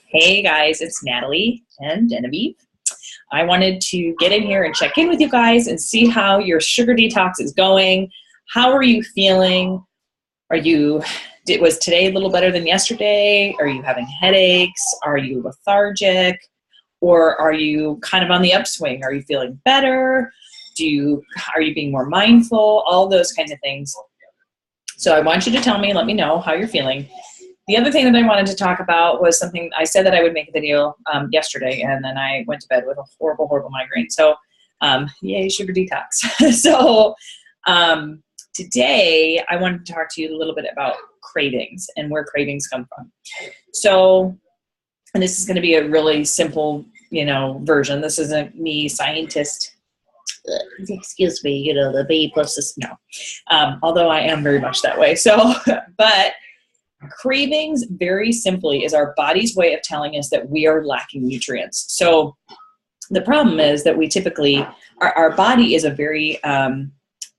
Hey guys, it's Natalie and Genevieve. I wanted to get in here and check in with you guys and see how your sugar detox is going. How are you feeling? Was today a little better than yesterday? Are you having headaches? Are you lethargic? Or are you kind of on the upswing? Are you feeling better? Are you being more mindful? All those kinds of things. So I want you to tell me, let me know how you're feeling. The other thing that I wanted to talk about was something I said that I would make a video yesterday, and then I went to bed with a horrible, horrible migraine. So yay, sugar detox. So today I wanted to talk to you a little bit about cravings and where cravings come from. So, and this is going to be a really simple, version. This isn't me, scientist. Excuse me, the B plus this, no. Although I am very much that way. So, but cravings, very simply, is our body's way of telling us that we are lacking nutrients. So the problem is that we typically, our body is a very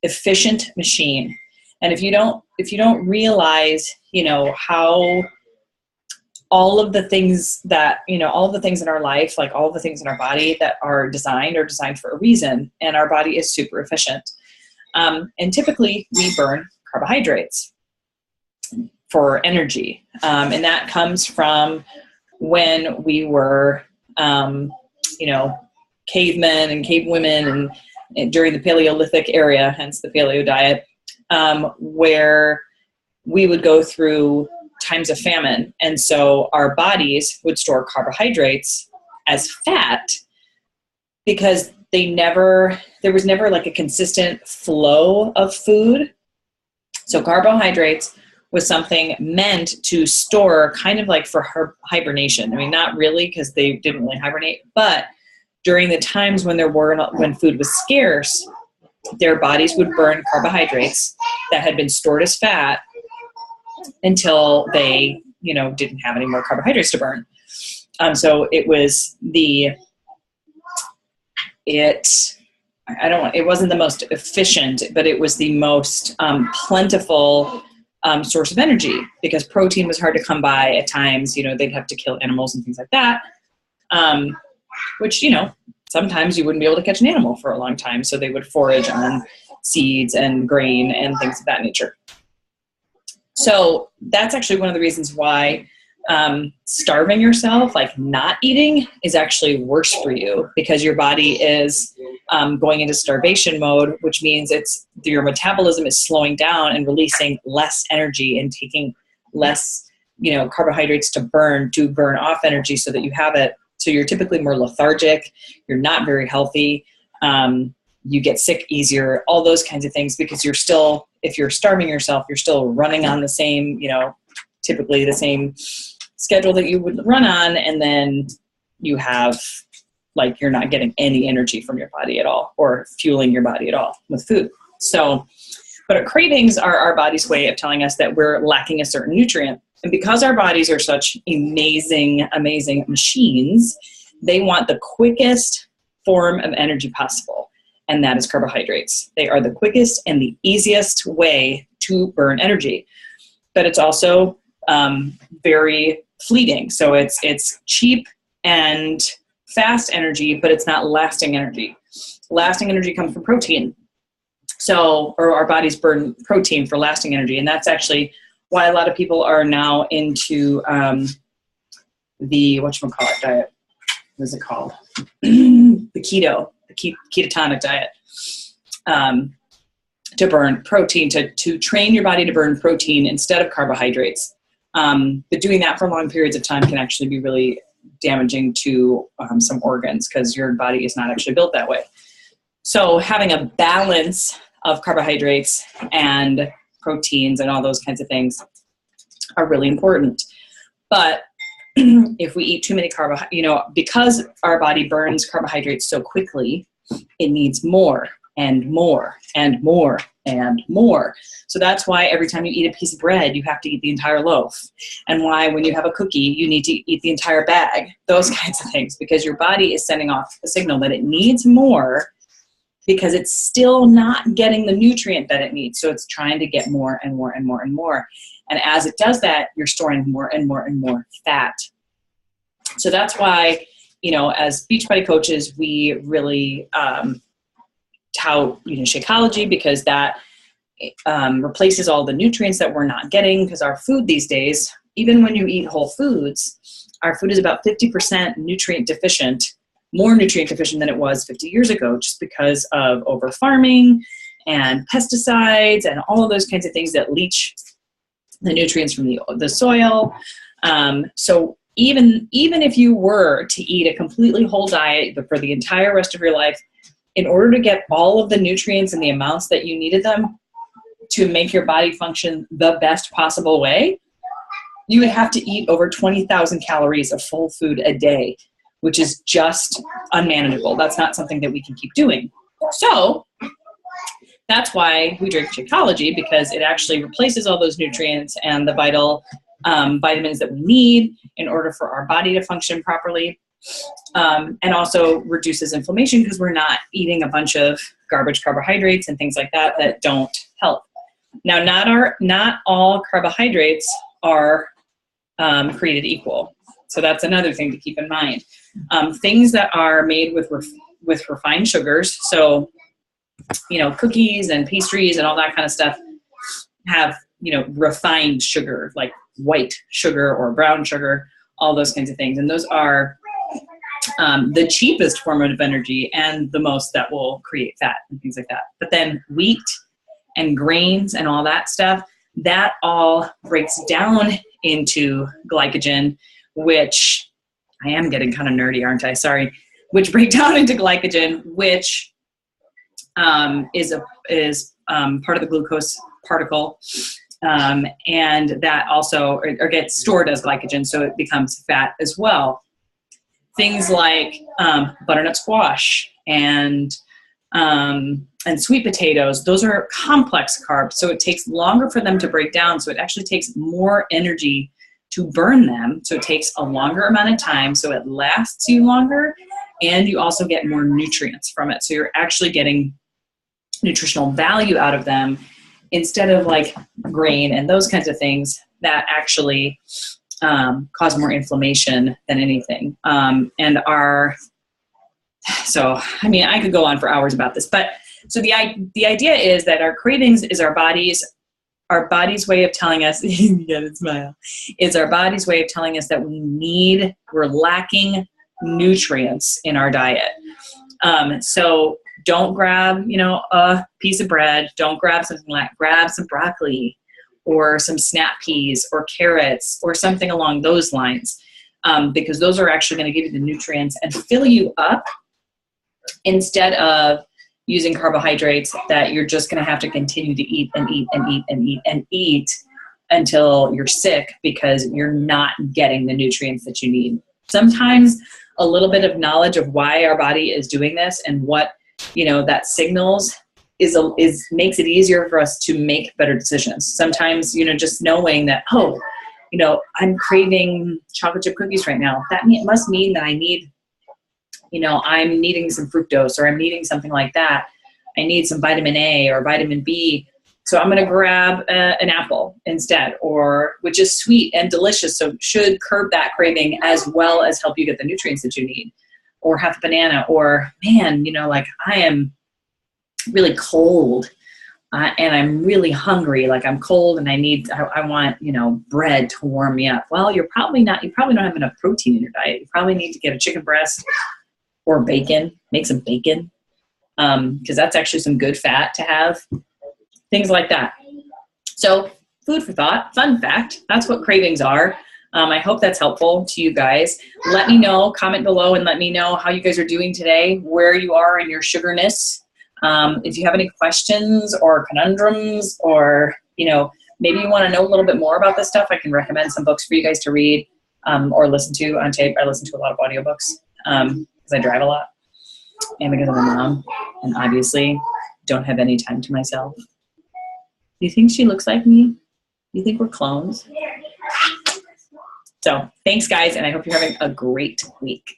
efficient machine. And if you don't realize, how all of the things that, all of the things in our life, like all of the things in our body that are designed for a reason, and our body is super efficient. And typically we burn carbohydrates for energy. And that comes from when we were, cavemen and cavewomen and during the Paleolithic era, hence the paleo diet, where we would go through times of famine. And so our bodies would store carbohydrates as fat because there was never like a consistent flow of food. So carbohydrates was something meant to store kind of like for hibernation. I mean, not really, because they didn't really hibernate, but during the times when when food was scarce, their bodies would burn carbohydrates that had been stored as fat until they, didn't have any more carbohydrates to burn. So it wasn't the most efficient, but it was the most plentiful source of energy, because protein was hard to come by at times. They'd have to kill animals and things like that, which, sometimes you wouldn't be able to catch an animal for a long time. So they would forage on seeds and grain and things of that nature. So that's actually one of the reasons why starving yourself, like not eating, is actually worse for you, because your body is going into starvation mode, which means your metabolism is slowing down and releasing less energy and taking less, carbohydrates to burn off energy so that you have it. So you're typically more lethargic. You're not very healthy. You get sick easier, all those kinds of things, because if you're starving yourself, you're still running on the same, typically the same schedule that you would run on. And then you have, you're not getting any energy from your body at all, or fueling your body at all with food. So, but our cravings are our body's way of telling us that we're lacking a certain nutrient. And because our bodies are such amazing, amazing machines, they want the quickest form of energy possible. And that is carbohydrates. They are the quickest and the easiest way to burn energy. But it's also very fleeting. So it's cheap and fast energy, but it's not lasting energy. Lasting energy comes from protein. Or our bodies burn protein for lasting energy. And that's actually why a lot of people are now into the whatchamacallit diet. What is it called? The ketogenic diet, to burn protein, to train your body to burn protein instead of carbohydrates. But doing that for long periods of time can actually be really damaging to some organs, because your body is not actually built that way. So having a balance of carbohydrates and proteins and all those kinds of things are really important. But if we eat too many because our body burns carbohydrates so quickly, it needs more and more and more and more. So that's why every time you eat a piece of bread, you have to eat the entire loaf. And why when you have a cookie, you need to eat the entire bag, those kinds of things, because your body is sending off a signal that it needs more, because it's still not getting the nutrient that it needs. So it's trying to get more and more and more and more. And as it does that, you're storing more and more and more fat. So that's why, you know, as Beachbody coaches, we really tout, you know, Shakeology, because that replaces all the nutrients that we're not getting, because our food these days, even when you eat whole foods, our food is about 50% nutrient deficient, more nutrient deficient than it was 50 years ago, just because of over farming and pesticides and all of those kinds of things that leach the nutrients from the soil. So even if you were to eat a completely whole diet, but for the entire rest of your life, in order to get all of the nutrients and the amounts that you needed them to make your body function the best possible way, you would have to eat over 20,000 calories of full food a day, which is just unmanageable. That's not something that we can keep doing. So that's why we drink Shakeology, because it actually replaces all those nutrients and the vital vitamins that we need in order for our body to function properly. And also reduces inflammation, because we're not eating a bunch of garbage carbohydrates and things like that that don't help. Now, not all carbohydrates are created equal. So that's another thing to keep in mind. Things that are made with refined sugars, so, you know, cookies and pastries and all that kind of stuff have, you know, refined sugar, like white sugar or brown sugar, all those kinds of things. And those are the cheapest form of energy and the most that will create fat and things like that. But then wheat and grains and all that stuff, that all breaks down into glycogen, which I am getting kind of nerdy, aren't I? Sorry. Which break down into glycogen, which is part of the glucose particle, and that also or gets stored as glycogen, so it becomes fat as well. Things like butternut squash and sweet potatoes, those are complex carbs, so it takes longer for them to break down. So it actually takes more energy to burn them. So it takes a longer amount of time, so it lasts you longer, and you also get more nutrients from it. So you're actually getting nutritional value out of them, instead of like grain and those kinds of things that actually cause more inflammation than anything. So, I mean, I could go on for hours about this, but so the idea is that our cravings is our body's way of telling us, it's our body's way of telling us that we're lacking nutrients in our diet. So don't grab, you know, a piece of bread, don't grab something like, grab some broccoli or some snap peas or carrots or something along those lines, because those are actually going to give you the nutrients and fill you up, instead of using carbohydrates that you're just going to have to continue to eat and eat and eat and eat and eat until you're sick, because you're not getting the nutrients that you need. Sometimes a little bit of knowledge of why our body is doing this and what, you know, that signals makes it easier for us to make better decisions. Sometimes, you know, just knowing that, oh, you know, I'm craving chocolate chip cookies right now, must mean that I need, you know, I'm needing some fructose, or I'm needing something like that. I need some vitamin A or vitamin B. So I'm going to grab an apple instead, which is sweet and delicious. So should curb that craving as well as help you get the nutrients that you need. Or have a banana, or man, you know, like I am really cold and I'm really hungry. Like I'm cold and I want, you know, bread to warm me up. Well, you probably don't have enough protein in your diet. You probably need to get a chicken breast or bacon, make some bacon, because that's actually some good fat to have, things like that. So food for thought, fun fact, that's what cravings are. I hope that's helpful to you guys. Let me know, comment below and let me know how you guys are doing today, where you are in your sugarness. If you have any questions or conundrums, or, you know, maybe you want to know a little bit more about this stuff, I can recommend some books for you guys to read or listen to on tape. I listen to a lot of audiobooks because I drive a lot and because I'm a mom and obviously don't have any time to myself. Do you think she looks like me? Do you think we're clones? So thanks, guys, and I hope you're having a great week.